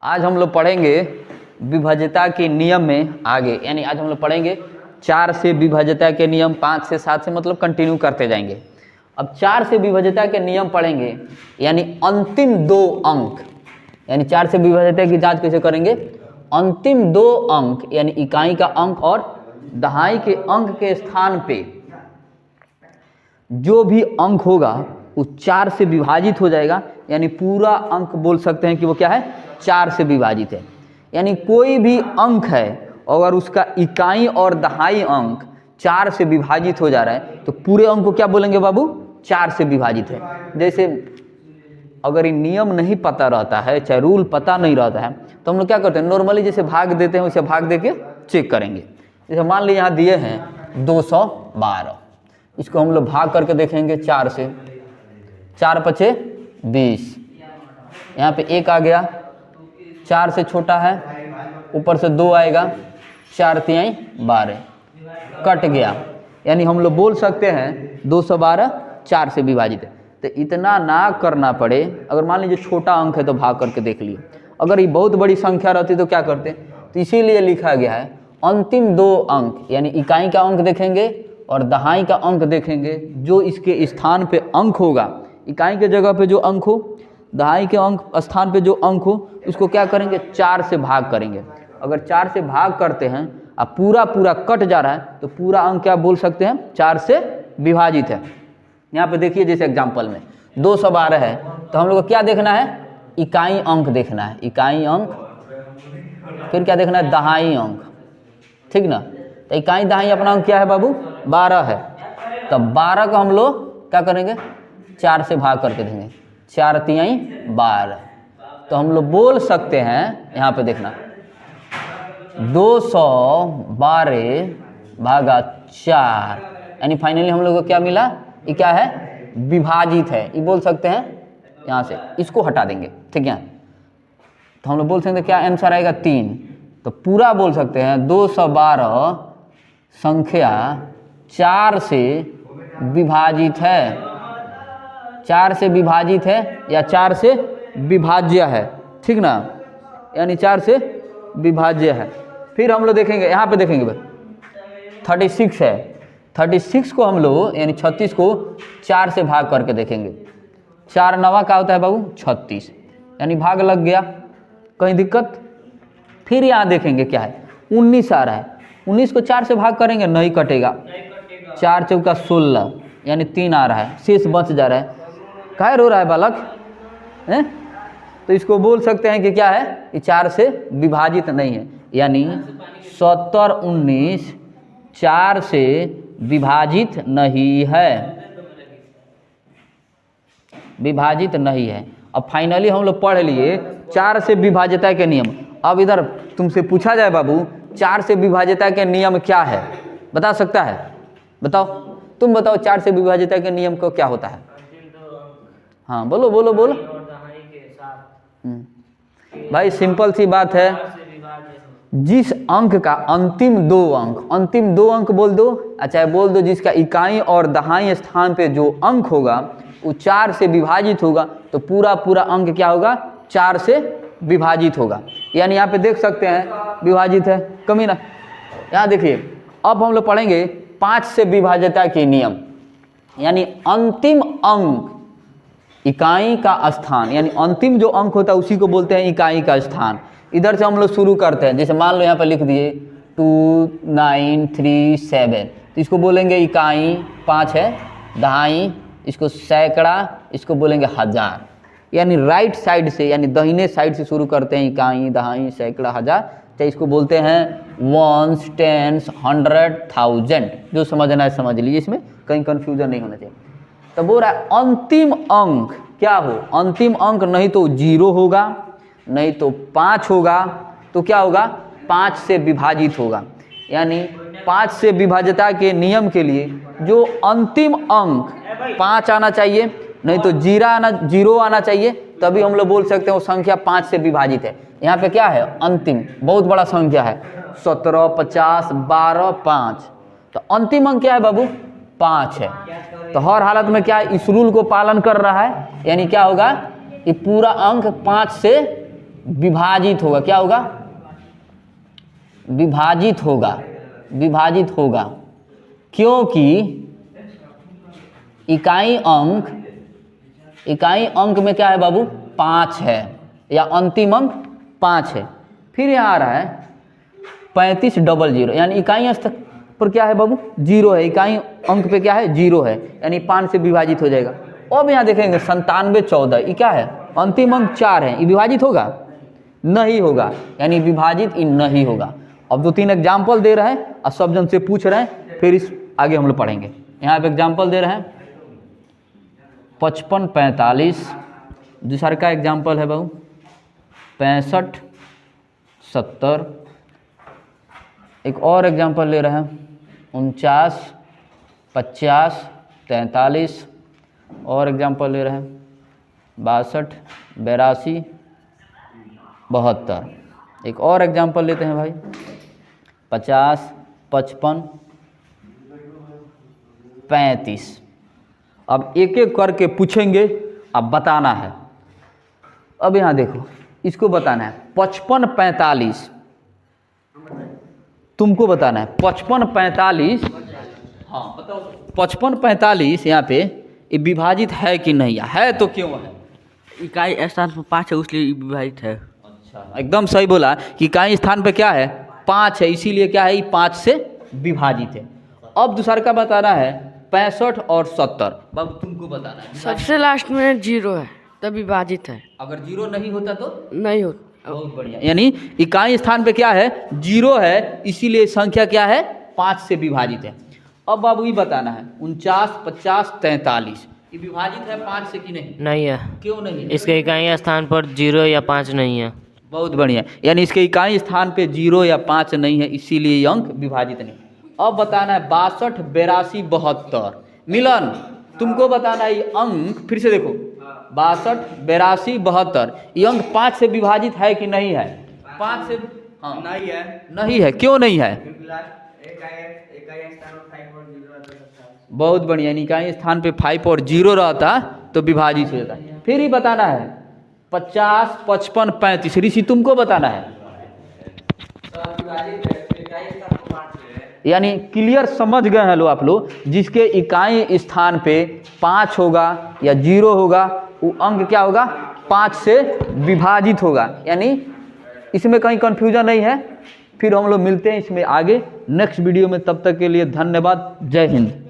आज हम लोग पढ़ेंगे विभाज्यता के नियम में आगे, यानी आज हम लोग पढ़ेंगे 4 से विभाज्यता के नियम, 5 से 7 से मतलब कंटिन्यू करते जाएंगे। अब 4 से विभाज्यता के नियम पढ़ेंगे, यानी अंतिम 2 अंक, यानी 4 से विभाज्यता की जांच कैसे करेंगे। अंतिम 2 अंक यानी इकाई का अंक और दहाई के अंक के स्थान पे जो भी अंक होगा वो 4 से विभाजित हो जाएगा, यानी पूरा अंक बोल सकते हैं कि वो क्या है, 4 से विभाजित है। यानी कोई भी अंक है अगर उसका इकाई और दहाई अंक 4 से विभाजित हो जा रहा है तो पूरे अंक को क्या बोलेंगे बाबू, 4 से विभाजित है। जैसे अगर ये नियम नहीं पता रहता है, चाहे रूल पता नहीं रहता है, तो हम लोग क्या करते हैं, नॉर्मली जैसे भाग देते हैं वैसे भाग दे के चेक करेंगे। जैसे मान लीजिए यहाँ दिए हैं 212, इसको हम लोग भाग करके देखेंगे 4 से, 4 पचे 20, यहाँ पे 1 आ गया, 4 से छोटा है, ऊपर से 2 आएगा, 4 तिहाई 12, कट गया। यानी हम लोग बोल सकते हैं 212 4 से विभाजित है। तो इतना ना करना पड़े, अगर मान लीजिए छोटा अंक है तो भाग करके देख लिए, अगर ये बहुत बड़ी संख्या रहती तो क्या करते, तो इसीलिए लिखा गया है अंतिम 2 अंक, यानी इकाई का अंक देखेंगे और दहाई का अंक देखेंगे, जो इसके स्थान पे अंक होगा, इकाई के जगह पे जो अंक हो, दहाई के अंक स्थान पे जो अंक हो, उसको क्या करेंगे, 4 से भाग करेंगे। अगर 4 से भाग करते हैं अब पूरा पूरा कट जा रहा है तो पूरा अंक क्या बोल सकते हैं, 4 से विभाजित है। यहाँ पे देखिए जैसे एग्जाम्पल में 212 है तो हम लोग को क्या देखना है, इकाई अंक देखना है, इकाई अंक, फिर क्या देखना है, दहाई अंक, ठीक ना। तो इकाई दहाई अपना अंक क्या है बाबू, 12 है। तो 12 को हम लोग क्या करेंगे, 4 से भाग करके देंगे, 4 तिहाई 12। तो हम लोग बोल सकते हैं, यहाँ पे देखना 212 भागा 4, यानी फाइनली हम लोग को क्या मिला, ये क्या है, विभाजित है। ये बोल सकते हैं, यहाँ से इसको हटा देंगे, ठीक है। तो हम लोग बोल सकते हैं क्या आंसर आएगा, 3। तो पूरा बोल सकते हैं 212 संख्या 4 से विभाजित है, 4 से विभाजित है या 4 से विभाज्य है, ठीक ना, यानी 4 से विभाज्य है। फिर हम लोग देखेंगे, यहाँ पे देखेंगे 36 है, 36 को हम लोग यानी 36 को 4 से भाग करके देखेंगे, 4 9 का होता है बाबू 36, यानी भाग लग गया, कहीं दिक्कत। फिर यहाँ देखेंगे क्या है, 19 आ रहा है, 19 को 4 से भाग करेंगे, नहीं कटेगा, 4 चौका 16, यानी 3 आ रहा है, शेष बच जा रहा है। काहे रो रहा है बालक हैं? तो इसको बोल सकते हैं कि क्या है, ये 4 से विभाजित नहीं है, यानी 70 19 4 से विभाजित नहीं है, विभाजित नहीं है। अब फाइनली हम लोग पढ़ लिए 4 से विभाज्यता के नियम। अब इधर तुमसे पूछा जाए बाबू 4 से विभाज्यता के नियम क्या है, बता सकता है, बताओ, तुम बताओ 4 से विभाज्यता के नियम को क्या होता है। हाँ बोलो बोलो बोलो भाई, सिंपल सी बात है, जिस अंक का अंतिम 2 अंक, अंतिम 2 अंक बोल दो, अच्छा बोल दो जिसका इकाई और दहाई स्थान पे जो अंक होगा वो 4 से विभाजित होगा, तो पूरा पूरा अंक क्या होगा, 4 से विभाजित होगा। यानी यहाँ पे देख सकते हैं विभाजित है, कमी ना। यहाँ देखिए अब हम लोग पढ़ेंगे 5 से विभाज्यता के नियम, यानी अंतिम अंक इकाई का स्थान, यानी अंतिम जो अंक होता है उसी को बोलते हैं इकाई का स्थान। इधर से हम लोग शुरू करते हैं, जैसे मान लो यहाँ पर लिख दिए 2937, तो इसको बोलेंगे इकाई, 5 है, दहाई, इसको सैकड़ा, इसको बोलेंगे हजार। यानी राइट साइड से, यानी दाहिने साइड से शुरू करते हैं, इकाई दहाई सैकड़ा हजार, तो इसको बोलते हैं वंस टेंस 100 1000। जो समझना है समझ लीजिए, इसमें कहीं कंफ्यूजन नहीं होना चाहिए। तो बोल रहा है अंतिम अंक क्या हो, अंतिम अंक नहीं तो 0 होगा, नहीं तो 5 होगा, तो क्या होगा, 5 से विभाजित होगा। यानी 5 से विभाज्यता के नियम के लिए जो अंतिम अंक 5 आना चाहिए, नहीं तो 0 आना चाहिए, तभी हम लोग बोल सकते हैं वो संख्या 5 से विभाजित है। यहाँ पे क्या है, अंतिम बहुत बड़ा संख्या है, 17 50 12 5, तो अंतिम अंक क्या है बाबू, 5 है। तो हर हालत में क्या इस रूल को पालन कर रहा है, यानी क्या होगा, ये पूरा अंक 5 से विभाजित होगा। क्या होगा? विभाजित होगा, विभाजित होगा, क्योंकि इकाई अंक में क्या है बाबू? 5 है, या अंतिम अंक 5 है। फिर यहाँ आ रहा है 3500, यानी इकाई अंक पर क्या है बाबू? 0 है। इकाई अंक पे क्या है? 0 है, यानी 5 से विभाजित हो जाएगा। अब यहाँ देखेंगे 9714, ये क्या है? अंतिम अंक 4 है, ये विभाजित होगा? नहीं होगा, यानी विभाजित ये नहीं होगा। अब 2-3 एग्जाम्पल दे रहे हैं और सब जन से पूछ रहे हैं, फिर इस आगे हम लोग पढ़ेंगे। यहाँ पे एग्जाम्पल दे रहे हैं 5545, दूसरा का एग्जाम्पल है बाबू 6570, एक और एग्जाम्पल ले रहे हैं 49 50 43, और एग्जाम्पल ले रहे हैं 62 82 72। एक और एग्जाम्पल लेते हैं भाई 50 55 35। अब एक एक करके पूछेंगे, अब बताना है। अब यहाँ देखो, इसको बताना है 55 45, तुमको बताना है 55 45। हाँ बताओ, 55 45 यहाँ पे ये विभाजित है कि नहीं है? तो क्यों है? इकाई स्थान पर 5 है, इसलिए विभाजित है। अच्छा, एकदम सही बोला कि इकाई स्थान पे क्या है? 5 है, इसीलिए क्या है? 5 से विभाजित है। अब दूसरा का बताना है 65 और 70। बाबू तुमको बताना है। सबसे लास्ट में 0 है, तब विभाजित है। अगर 0 नहीं होता तो? नहीं होता। बहुत बढ़िया, यानी इकाई स्थान पे क्या है? 0 है, इसीलिए संख्या क्या है? 5 से विभाजित है। अब बाबू ये बताना है 49 50 43, ये विभाजित है 5 से कि नहीं? नहीं है। क्यों नहीं? इसके इकाई स्थान पर 0 या 5 नहीं है। बहुत बढ़िया, यानी इसके इकाई स्थान पे 0 या 5 नहीं है, इसीलिए ये अंक विभाजित नहीं। अब बताना है 62 82 72। मिलन, तुमको बताना है ये अंक, फिर से देखो 62 82 72, ये अंक 5 से विभाजित है कि नहीं है? 5 से हाँ नहीं है। नहीं है, क्यों नहीं है? बहुत बढ़िया, इकाई स्थान पे 5 और 0 रहता तो विभाजित हो जाता। फिर ही बताना है 50 55 35, ऋषि तुमको बताना है। यानी क्लियर समझ गए हैं लो आप लोग, जिसके इकाई स्थान पे 5 होगा या 0 होगा, वो अंक क्या होगा? 5 से विभाजित होगा। यानी इसमें कहीं कंफ्यूजन नहीं है। फिर हम लोग मिलते हैं इसमें आगे नेक्स्ट वीडियो में, तब तक के लिए धन्यवाद। जय हिंद।